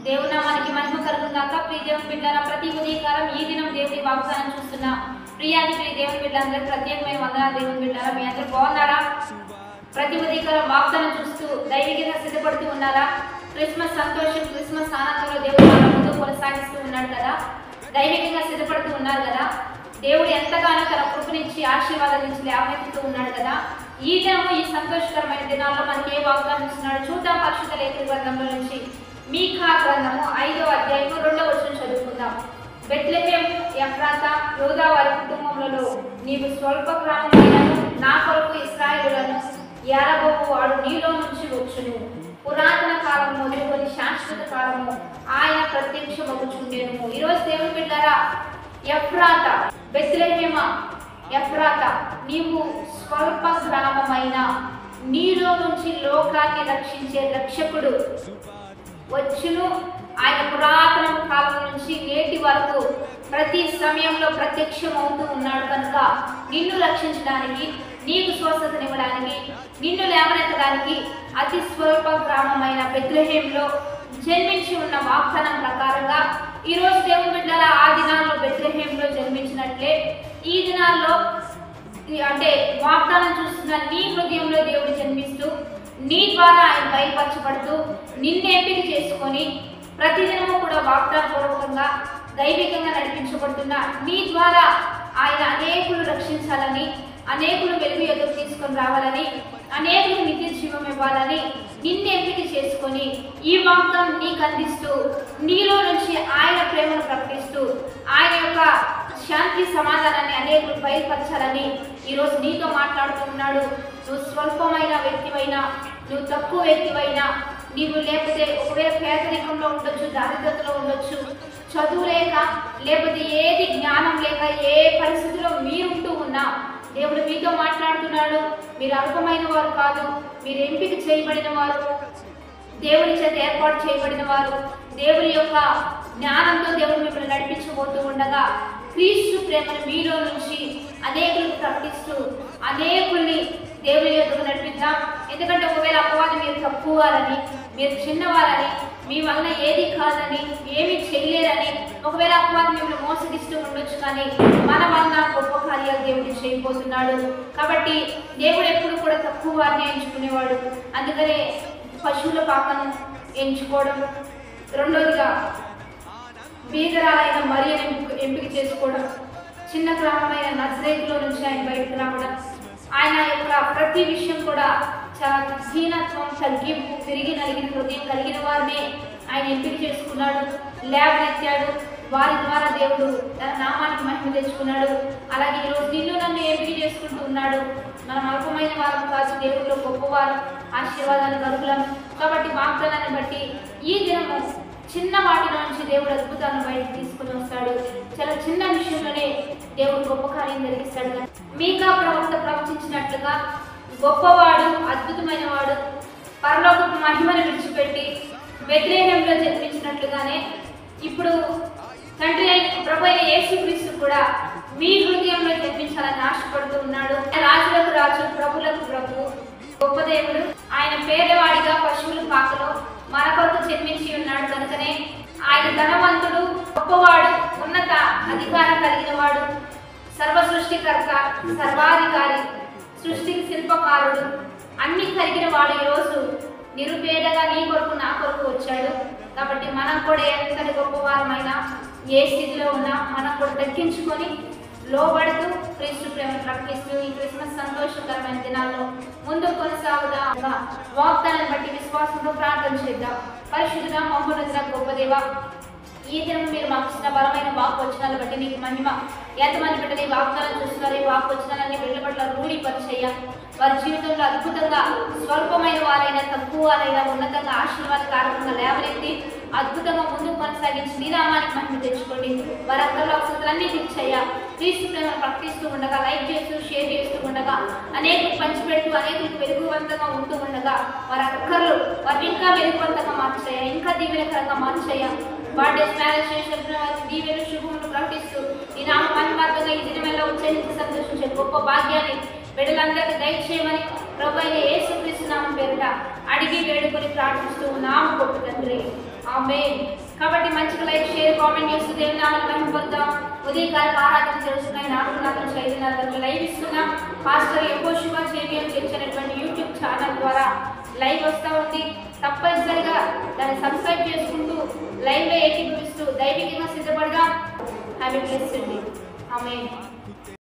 దేవుని నామానికి మహిమ కలుగును గాక. ప్రియ దేవుని బిడ్డలారా, ప్రతి ఉదయకాలం ఈ దినం దేవుని వాగ్దానం చూస్తున్న ప్రియాది ప్రియ దేవుని బిడ్డలందరూ ప్రత్యేకమైన వందనాలు. దేవుని బిడ్డలారా, మీ అందరూ బాగున్నారా? ప్రతి ఉదయకాలం వాగ్దానం చూస్తూ దైవికంగా సిద్ధపడుతూ ఉన్నారా? క్రిస్మస్ సంతోషం, క్రిస్మస్ ఆనందంలో దేవుడు మన ముందు కొనసాగిస్తూ ఉన్నాడు కదా. దైవికంగా సిద్ధపడుతూ ఉన్నారు కదా. దేవుడు ఎంతగానో తన కృపనిచ్చి ఆశీర్వాదం నుంచి లేవనెత్తుతూ ఉన్నాడు కదా. ఈ దినము ఈ సంతోషకరమైన దినాల్లో మనకి ఏ వాగ్దానం ఇస్తున్నాడు చూద్దాం. పరిశుద్ధ లేఖన గ్రంథంలో నుంచి మీకా గ్రంథము 5వ అధ్యాయము 2వ వచనం చదువుకుందాం. బెత్లెహేము ఎఫ్రాతా యోదా వారి కుటుంబములలో నీవు స్వల్ప గ్రామమైనను నా కొరకు ఇశ్రాయేలులను ఏలబోవు వాడు నీలో నుంచి వచ్చును. పురాతన కాలం మొదలుకొని శాశ్వత కాలము ఆయన ప్రత్యక్షమగుచుండెను. ఈరోజు దేవుని బిడ్డలారా, ఎఫ్రాతా బెత్లెహేమ ఎఫ్రాతా నీవు స్వల్ప గ్రామమైన నీలో నుంచి లోకాన్ని రక్షించే రక్షకుడు వచ్చును. ఆయన పురాతన కాలం నుంచి నేటి వరకు ప్రతి సమయంలో ప్రత్యక్షమవుతూ ఉన్నాడు కనుక నిన్ను రక్షించడానికి, నీకు స్వస్థతనివ్వడానికి, నిన్ను లేవనెత్తడానికి అతి స్వల్ప గ్రామమైన బెత్లెహేంలో జన్మించి ఉన్న వాగ్దానం ప్రకారంగా ఈరోజు దేవుని బిడ్డల ఆ దినాల్లో బెత్లెహేంలో జన్మించినట్లే ఈ దినాల్లో అంటే వాగ్దానం చూస్తున్న నీ హృదయంలో దేవుడు జన్మిస్తూ నీ ద్వారా ఆయన బయలుపరచబడుతూ నిన్ను ఎంపిక చేసుకొని ప్రతిదినము కూడా వాగ్దానపూర్వకంగా దైవికంగా నడిపించబడుతున్న నీ ద్వారా ఆయన అనేకులు రక్షించాలని, అనేకులు వెలుగు ఎదురు తీసుకొని రావాలని, అనేకులు నిత్య జీవం ఇవ్వాలని నిన్ను ఎంపిక చేసుకొని ఈ వాగ్దానం నీకు అందిస్తూ నీలో నుంచి ఆయన ప్రేమను ప్రకటిస్తూ ఆయన యొక్క శాంతి సమాధానాన్ని అనేకులు బయలుపరచాలని ఈరోజు నీతో మాట్లాడుతూ ఉన్నాడు. నువ్వు స్వల్పమైన వ్యక్తివైనా, నువ్వు తక్కువ వ్యక్తివైనా, నీవు లేకపోతే ఒకవేళ పేదరికంలో ఉండొచ్చు, దారిద్రతలో ఉండొచ్చు, చదువు లేక లేకపోతే ఏది జ్ఞానం లేక ఏ పరిస్థితిలో మీరుంటూ ఉన్నా దేవుడు మీతో మాట్లాడుతున్నాడు. మీరు అల్పమైన వారు కాదు, మీరు ఎంపిక చేయబడిన వారు, దేవుని చేత ఏర్పాటు చేయబడిన వారు. దేవుని యొక్క జ్ఞానంతో దేవుడు మిమ్మల్ని నడిపించబోతూ ఉండగా క్రీస్తు ప్రేమను మీలో నుంచి అనేకులకు ప్రకటిస్తూ అనేకుల్ని దేవుని యొద్దకు నడిపిద్దాం. ఎందుకంటే ఒకవేళ అపవాది మీరు తక్కువారని, మీరు చిన్నవారని, మీ వలన ఏది కాదని, ఏమి చేయలేరని ఒకవేళ అపవాది మిమ్మల్ని మోసగిస్తూ ఉండొచ్చు, కానీ మన వలన గొప్ప కార్యాలు దేవుడు చేయబోతున్నాడు. కాబట్టి దేవుడు ఎప్పుడు కూడా తక్కువ వారిని ఎంచుకునేవాడు. అందుకనే పశువుల పాకను ఎంచుకోవడం, రెండోదిగా బీదరాలైన మరియను ఎంపిక చేసుకోవడం, చిన్న గ్రామమైన నజరేతులో నుంచి ఆయన బయటకు రావడం, ఆయన యొక్క ప్రతి విషయం కూడా చాలా దీనత్వం, తగ్గింపు, తిరిగి నలిగిన హృదయం కలిగిన వారిని ఆయన ఎంపిక చేసుకున్నాడు, లేవనెత్తాడు. వారి ద్వారా దేవుడు తన నామానికి మహిమ తెచ్చుకున్నాడు. అలాగే ఈరోజు నిన్ను నన్ను ఎంపిక చేసుకుంటూ ఉన్నాడు. మనం అల్పమైన వారు కాదు, దేవుడిలో గొప్పవారు, ఆశీర్వాదాలు కలుగులం. కాబట్టి వాగ్దానాన్ని బట్టి ఈ దినము చిన్న వాటిలో నుంచి దేవుడు అద్భుతాలను బయటకు తీసుకుని వస్తాడు. చాలా చిన్న విషయంలోనే దేవుడు గొప్ప కార్యం జరిగిస్తాడు. మీకా ప్రవక్త ప్రవచించినట్లుగా గొప్పవాడు, అద్భుతమైన వాడు, పరలోకపు మహిమను విడిచిపెట్టి బెత్లెహేంలో జన్మించినట్లుగానే ఇప్పుడు తండ్రి అయిన ప్రభు అయిన యేసుక్రీస్తు కూడా మీ హృదయంలో జన్మించాలని ఆశపడుతూ ఉన్నాడు. రాజులకు రాజు, ప్రభులకు ప్రభు, గొప్ప దేవుడు. ఆయన పేదవాడిగా పశువుల పాకలో మన కొరకు జన్మించి ఉన్నాడు కనుకనే ఆయన ధనవంతుడు, గొప్పవాడు, ఉన్నత అధికారం కలిగిన వాడు, సర్వ సృష్టికర్త, సర్వాధికారి, సృష్టికి శిల్పకారుడు, అన్ని కలిగిన వాడు ఈరోజు నిరుపేదగా నీ కొరకు నా కొరకు వచ్చాడు. కాబట్టి మనం కూడా ఎంతటి గొప్పవారమైనా, ఏ స్థితిలో ఉన్నా మనం కూడా తగ్గించుకొని లోబడుతూ క్రీస్తు ప్రేమ ప్రకటిస్తూ ఈ క్రిస్మస్ సంతోషకరమైన దినాల్లో ముందుకు కొనసాగుదా. వాగ్దానాన్ని బట్టి విశ్వాసంతో ప్రార్థన చేద్దాం. పరిశుద్ధుడా, మహోన్నతుడా, గొప్ప దేవ, ఈ దినం మీరు మాకు ఇచ్చిన బలమైన వాక్వచనాలు బట్టి నీకు మహిమ. ఎంతమంది బిడ్డలు ఈ వాగ్దానం చూస్తున్నారు, ఈ వాక్వచనాలన్నీ బిడ్డల పట్ల రూఢిపరిచేయ. వారి జీవితంలో అద్భుతంగా స్వల్పమైన వారైనా, తక్కువ వారైనా ఉన్నతంగా ఆశీర్వాదకారకంగా లేవనెత్తి అద్భుతంగా ముందుకు కొనసాగించి నీ నామానికి మహిమ తెచ్చుకోండి. వారి అక్కర్లో అవసరాలన్నీ తీర్చయ్య. క్రీస్తు ప్రేమను ప్రకటిస్తూ ఉండగా, లైక్ చేస్తూ, షేర్ చేస్తూ ఉండగా, అనేకులకు పంచిపెడుతూ, అనేకులకు వెలుగువంతంగా ఉంటూ ఉండగా వారి అక్కర్లు వారిని ఇంకా వెలుగువంతంగా మార్చయ్య, ఇంకా దీవెనకరంగా మార్చయ్య. బర్త్డేస్, మ్యారేజ్ చేసిన వారికి దీవెను శుభములు ప్రకటిస్తూ ఈ నామ మహిమార్థంగా ఈ దినమెల్లా ఉత్సహించి సంతోషించే గొప్ప భాగ్యాన్ని బిడ్డలందరికీ దయచేయమని ప్రభు అయిన యేసుక్రీస్తు నామం పేరిట అడిగి వేడుకొని ప్రార్థిస్తూ నామ గొప్ప తండ్రి. ఆమేన్. కాబట్టి మంచిగా లైక్ షేర్ కామెంట్ చేస్తూ దేవుని నామాన్ని మహిమపరుద్దాం. ఉదయకాలం ఆరాధన జరుగుతున్నాయి. 4 నుంచి 5:30 వరకు లైవ్ ఇస్తున్నాం. పాస్టర్ యెహోషువ జేబీఎం చర్చ్ అనేటువంటి యూట్యూబ్ ఛానల్ ద్వారా లైవ్ వస్తూ ఉంది. తప్పనిసరిగా దాన్ని సబ్స్క్రైబ్ చేసుకుంటూ లైవ్లో ఏకీభవిస్తూ దైవికంగా సిద్ధపడదాం. Have a blessed day. Amen.